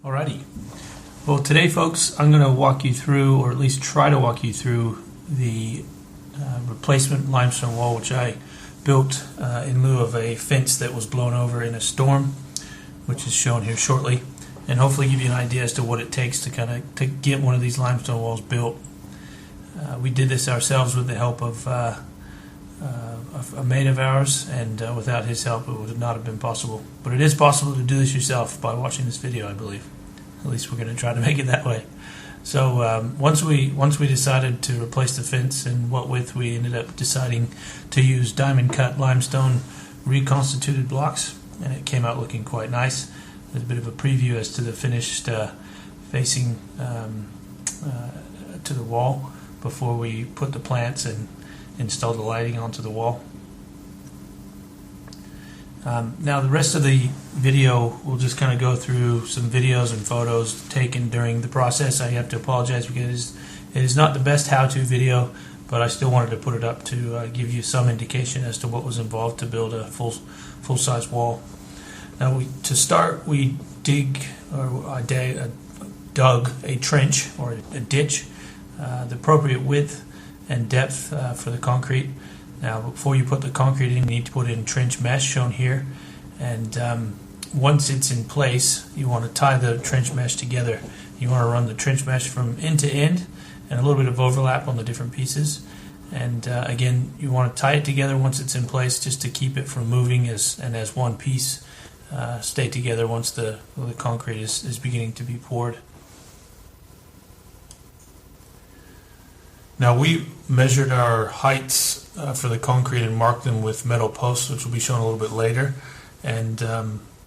Alrighty. Well, today, folks, I'm going to walk you through, or at least try to walk you through, the replacement limestone wall, which I built in lieu of a fence that was blown over in a storm, which is shown here shortly, and hopefully give you an idea as to what it takes to get one of these limestone walls built. We did this ourselves with the help of a mate of ours, and without his help it would not have been possible. But it is possible to do this yourself by watching this video, I believe. At least we're going to try to make it that way. So once we decided to replace the fence and what width, we ended up deciding to use diamond cut limestone reconstituted blocks, and it came out looking quite nice. There's a bit of a preview as to the finished facing to the wall before we put the plants and install the lighting onto the wall. Now the rest of the video will just kind of go through some videos and photos taken during the process. I have to apologize because it is not the best how-to video, but I still wanted to put it up to give you some indication as to what was involved to build a full-size wall. Now to start, we dug a trench or a ditch, the appropriate width and depth for the concrete. Now before you put the concrete in, you need to put in trench mesh, shown here, and once it's in place, you want to tie the trench mesh together. You want to run the trench mesh from end to end, and a little bit of overlap on the different pieces, and again you want to tie it together once it's in place, just to keep it from moving as one piece stay together once the concrete is beginning to be poured. Now we measured our heights for the concrete and marked them with metal posts, which will be shown a little bit later, and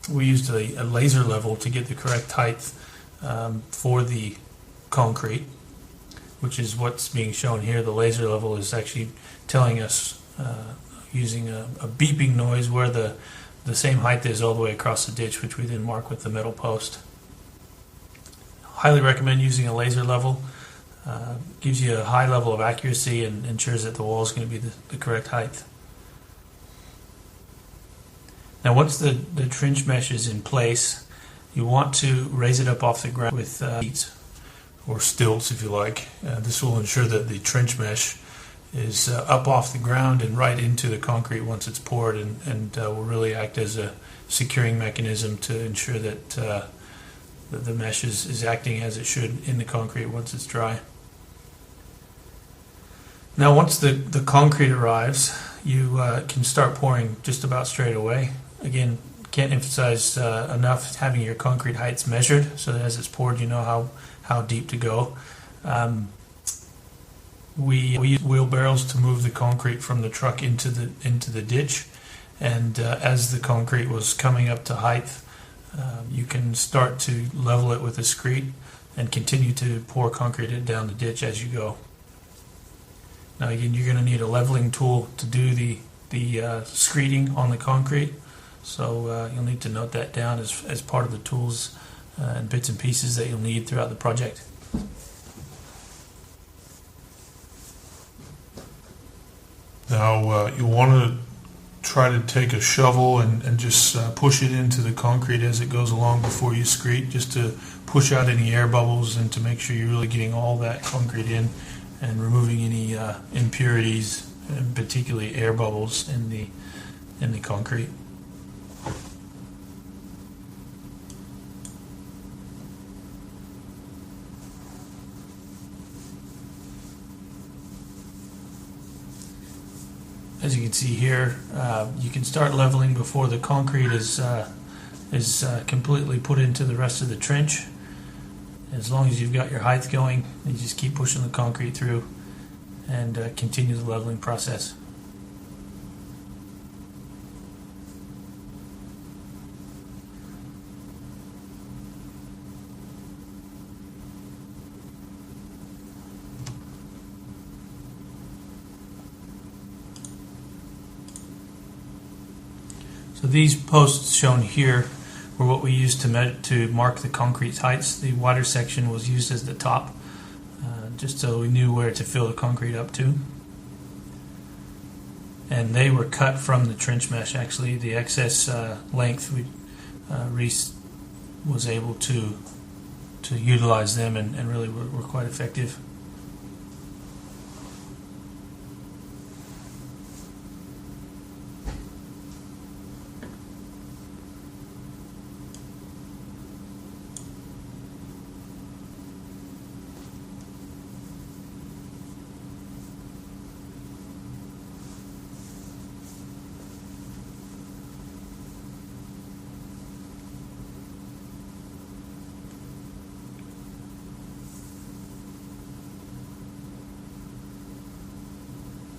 we used a laser level to get the correct height for the concrete, which is what's being shown here. The laser level is actually telling us using a beeping noise where the same height is all the way across the ditch, which we then mark with the metal post. Highly recommend using a laser level. Gives you a high level of accuracy and ensures that the wall is going to be the correct height. Now once the trench mesh is in place, you want to raise it up off the ground with seats or stilts, if you like. This will ensure that the trench mesh is up off the ground and right into the concrete once it's poured, and will really act as a securing mechanism to ensure that the mesh is acting as it should in the concrete once it's dry. Now once the concrete arrives, you can start pouring just about straight away. Again, can't emphasize enough having your concrete heights measured so that as it's poured you know how deep to go. We use wheelbarrows to move the concrete from the truck into the ditch, and as the concrete was coming up to height, you can start to level it with a screed and continue to pour concrete down the ditch as you go. Now again, you're going to need a leveling tool to do the screeding on the concrete, so you'll need to note that down as part of the tools and bits and pieces that you'll need throughout the project. Now you'll want to try to take a shovel and just push it into the concrete as it goes along before you screed, just to push out any air bubbles and to make sure you're really getting all that concrete in and removing any impurities, and particularly air bubbles in the concrete. As you can see here, you can start leveling before the concrete is completely put into the rest of the trench. As long as you've got your height going, you just keep pushing the concrete through and continue the leveling process. So these posts shown here were what we used to mark the concrete heights. The wider section was used as the top, just so we knew where to fill the concrete up to. And they were cut from the trench mesh. Actually, the excess length Reese was able to utilize them, and really were quite effective.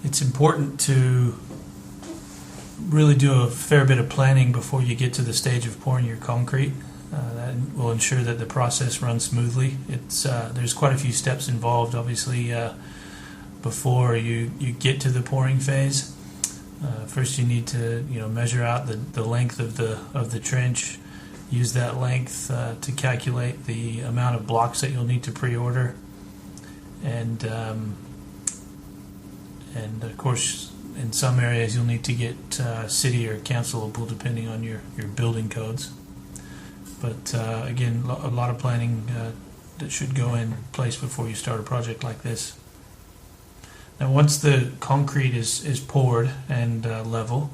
It's important to really do a fair bit of planning before you get to the stage of pouring your concrete. That will ensure that the process runs smoothly. There's quite a few steps involved, obviously, before you get to the pouring phase. First, you need to measure out the length of the trench. Use that length to calculate the amount of blocks that you'll need to pre-order, and of course, in some areas you'll need to get city or council approval depending on your building codes. But again, a lot of planning that should go in place before you start a project like this. Now, once the concrete is poured and level,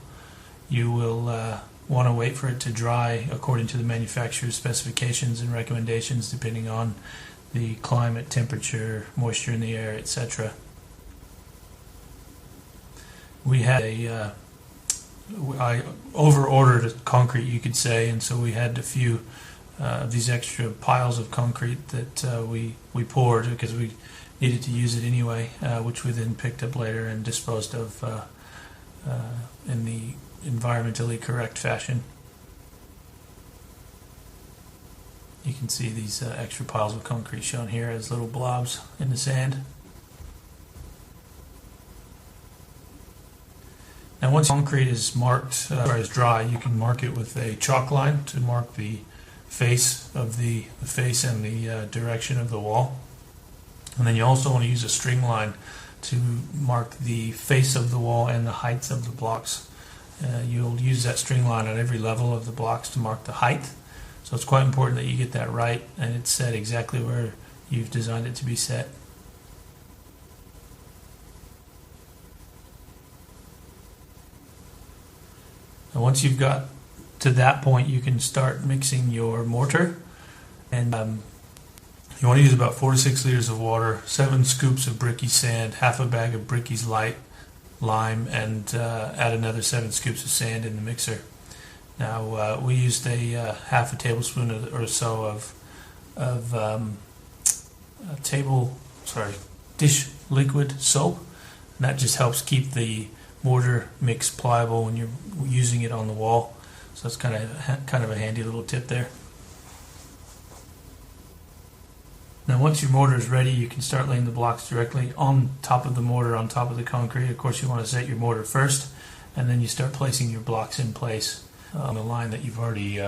you will want to wait for it to dry according to the manufacturer's specifications and recommendations, depending on the climate, temperature, moisture in the air, etc. I over-ordered concrete, you could say, and so we had a few of these extra piles of concrete that we poured because we needed to use it anyway, which we then picked up later and disposed of in the environmentally correct fashion. You can see these extra piles of concrete shown here as little blobs in the sand. Now, once concrete is marked or is dry, you can mark it with a chalk line to mark the face of the face and the direction of the wall. And then you also want to use a string line to mark the face of the wall and the heights of the blocks. You'll use that string line at every level of the blocks to mark the height. So it's quite important that you get that right and it's set exactly where you've designed it to be set. And once you've got to that point, you can start mixing your mortar. And you want to use about 4 to 6 liters of water, 7 scoops of bricky sand, half a bag of Bricky's light lime, and add another 7 scoops of sand in the mixer. Now we used a half a tablespoon or so of dish liquid soap, and that just helps keep the mortar mix pliable when you're using it on the wall. So that's kind of a handy little tip there. Now, once your mortar is ready, you can start laying the blocks directly on top of the mortar, on top of the concrete. Of course, you want to set your mortar first, and then you start placing your blocks in place on the line that you've already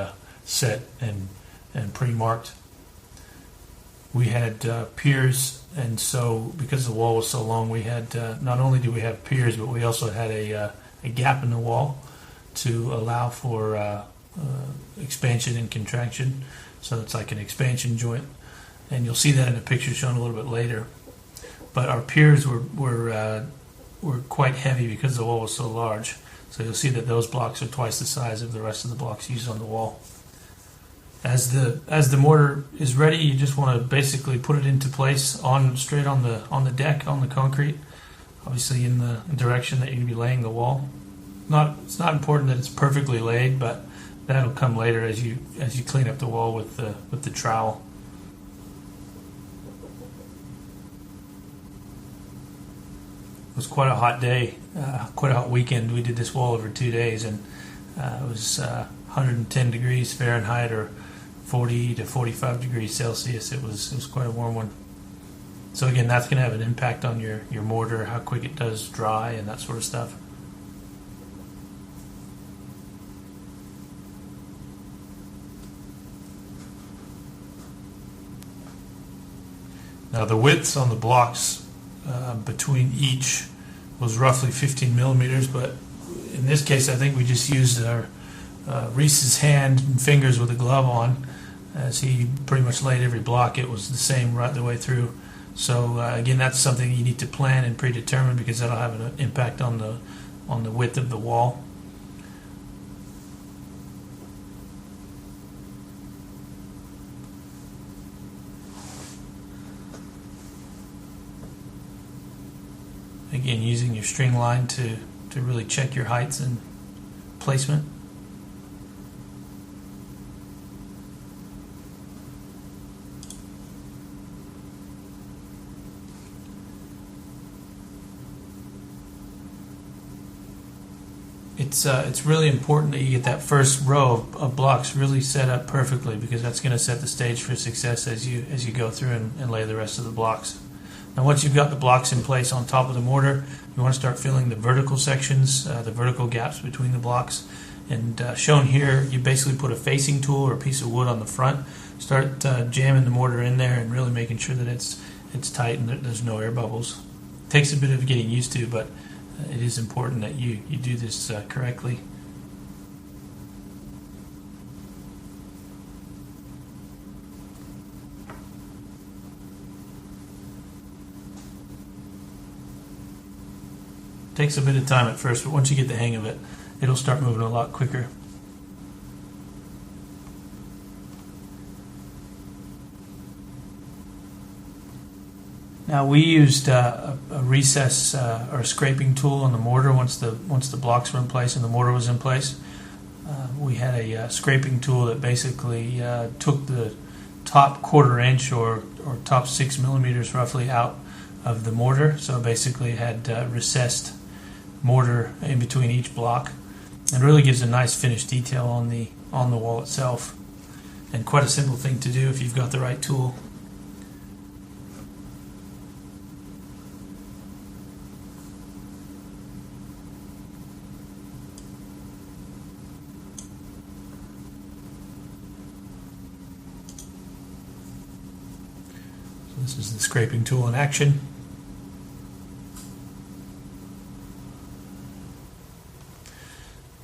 set and pre-marked. We had piers, and so because the wall was so long, we had not only do we have piers, but we also had a gap in the wall to allow for expansion and contraction. So it's like an expansion joint, and you'll see that in a picture shown a little bit later. But our piers were quite heavy because the wall was so large. So you'll see that those blocks are twice the size of the rest of the blocks used on the wall. As the mortar is ready, you just want to basically put it into place straight on the deck, on the concrete, obviously in the direction that you're going to be laying the wall. It's not important that it's perfectly laid, but that'll come later as you clean up the wall with the trowel. It was quite a hot day, quite a hot weekend. We did this wall over 2 days, and it was 110 degrees Fahrenheit or 40 to 45 degrees Celsius. It was quite a warm one. So again, that's going to have an impact on your mortar, how quick it does dry and that sort of stuff. Now the widths on the blocks between each was roughly 15 millimeters, but in this case I think we just used our Reese's hand and fingers with a glove on, As he pretty much laid every block, it was the same right the way through. So again, that's something you need to plan and predetermine, because that'll have an impact on the width of the wall. Again, using your string line to really check your heights and placement. It's really important that you get that first row of blocks really set up perfectly, because that's going to set the stage for success as you go through and lay the rest of the blocks. Now, once you've got the blocks in place on top of the mortar, you want to start filling the vertical sections, the vertical gaps between the blocks. And shown here, you basically put a facing tool or a piece of wood on the front, start jamming the mortar in there and really making sure that it's tight and there's no air bubbles. It takes a bit of getting used to, but it is important that you do this correctly. Takes a bit of time at first, but once you get the hang of it, it'll start moving a lot quicker. Now, we used a recess or a scraping tool on the mortar once the blocks were in place and the mortar was in place. We had a scraping tool that basically took the top 1/4 inch or top 6 millimeters roughly out of the mortar. So basically it had recessed mortar in between each block, and really gives a nice finished detail on the wall itself, and quite a simple thing to do if you've got the right tool. So this is the scraping tool in action.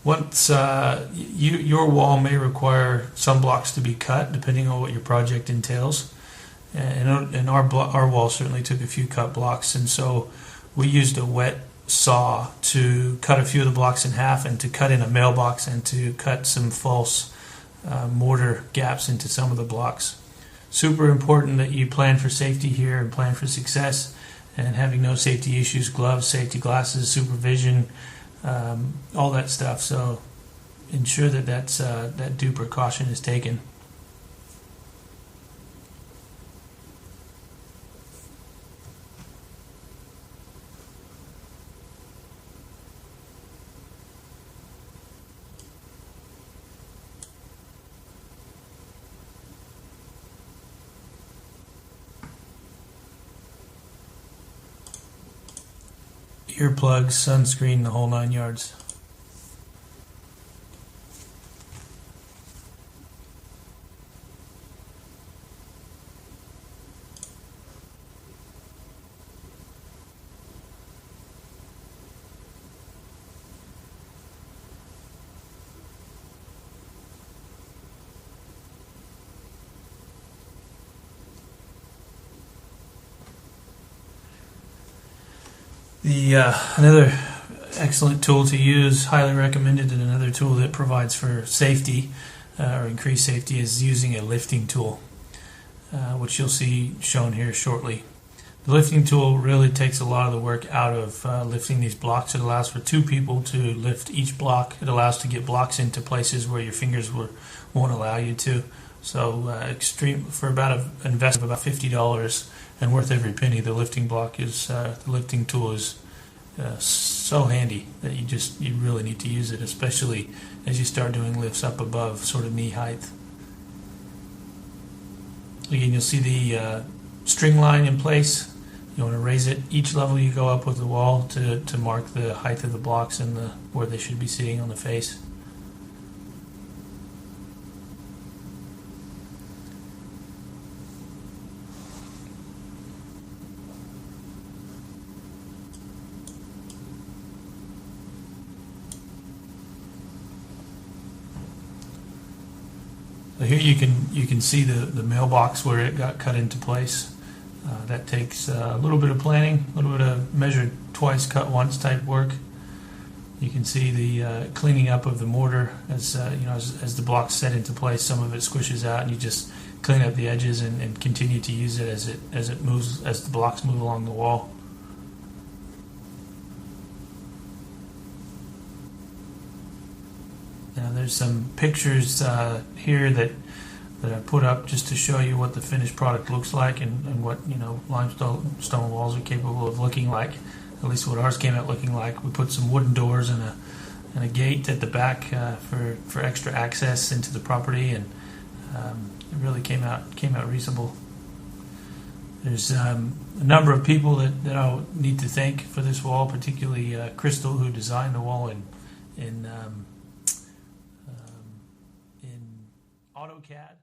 Once your wall may require some blocks to be cut, depending on what your project entails, and our wall certainly took a few cut blocks, and so we used a wet saw to cut a few of the blocks in half, and to cut in a mailbox, and to cut some false mortar gaps into some of the blocks. Super important that you plan for safety here and plan for success, and having no safety issues, gloves, safety glasses, supervision, all that stuff. So ensure that due precaution is taken. Earplugs, sunscreen, the whole 9 yards. Another excellent tool to use, highly recommended, and another tool that provides for safety or increased safety, is using a lifting tool, which you'll see shown here shortly. The lifting tool really takes a lot of the work out of lifting these blocks. It allows for 2 people to lift each block. It allows to get blocks into places where your fingers won't allow you to. So extreme for about an investment of about $50 and worth every penny. The lifting tool is so handy that you really need to use it, especially as you start doing lifts up above sort of knee height. Again, you'll see the string line in place. You want to raise it each level you go up with the wall to mark the height of the blocks and where they should be sitting on the face. So here you can see the mailbox where it got cut into place. That takes a little bit of planning, a little bit of measure twice, cut once type work. You can see the cleaning up of the mortar as as the blocks set into place. Some of it squishes out, and you just clean up the edges and continue to use it as it moves, as the blocks move along the wall. Now there's some pictures here that I put up just to show you what the finished product looks like and what limestone stone walls are capable of looking like. At least what ours came out looking like. We put some wooden doors and a gate at the back for extra access into the property, and it really came out reasonable. There's a number of people that I'll need to thank for this wall, particularly Crystal, who designed the wall in AutoCAD.